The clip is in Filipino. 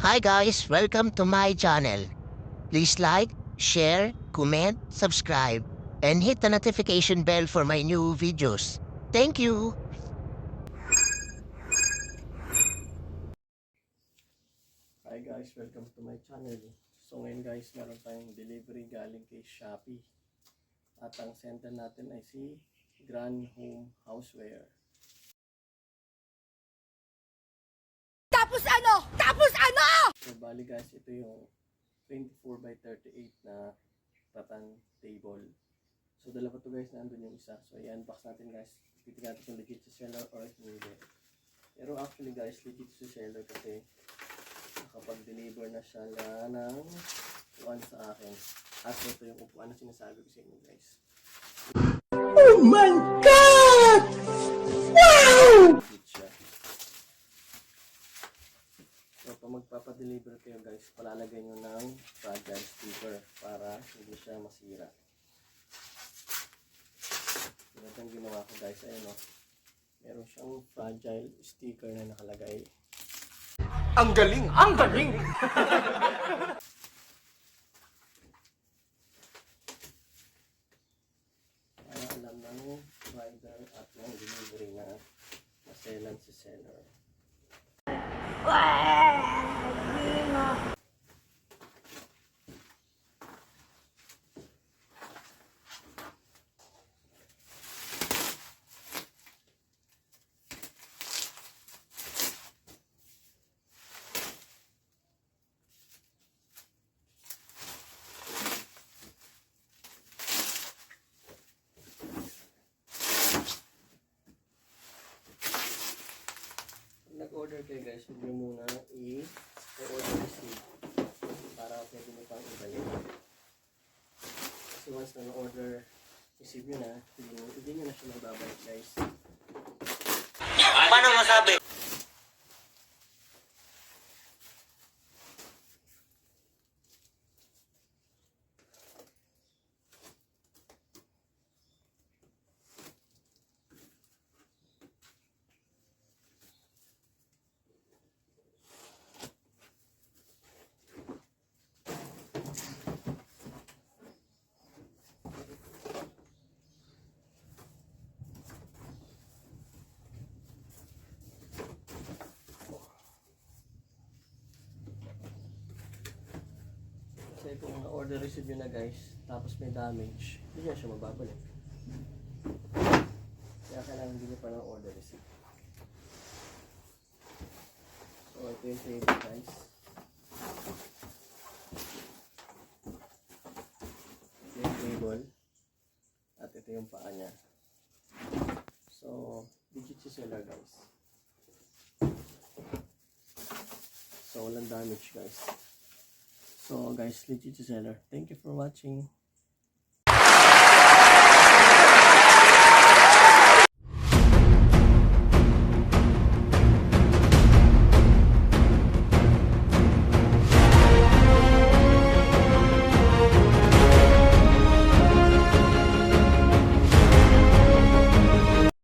Hi guys, welcome to my channel. Please like, share, comment, subscribe, and hit the notification bell for my new videos. Thank you! Hi guys, welcome to my channel. So ngayon guys, meron tayong delivery galing kay Shopee. At ang sender natin ay si Grand Home Houseware. Tapos ano? Tapos ano? So bali guys, ito yung 24 by 38 na rattan table. So dalawa to guys, nandun yung isa. So i-unbox natin guys. Titignan natin kung legit sa seller or hindi. Pero actually guys, legit sa seller kasi nakapag-deliver na siya ng upuan sa akin. At ito yung upuan na sinasabi ko sa inyo guys. Oh my God! Wow! Legit siya. So pag magpapadeliver kayo guys, palalagay nyo ng fragile sticker para hindi siya masira. Ito ang ginawa ko guys, ayun o. Meron siyang fragile sticker na nakalagay. Ang galing! Ang galing! Para alam ng rider at ng delivery na maselan si seller. Nag-order kayo guys, huwag nyo muna i-order receipt para pwede nyo pang ibalik. Kasi once na na-order receipt nyo na, hindi nyo na siya magbabalik guys. Paano masabi? Kasi kung na-order receipt nyo na guys, tapos may damage, hindi nyo siya mababalik. Kaya kailangan hindi nyo pa na-order receipt. So ito yung table guys. Ito yung table. At ito yung paa niya. So, legit si seller guys. So, walang damage guys. So guys, legit si seller. Thank you for watching.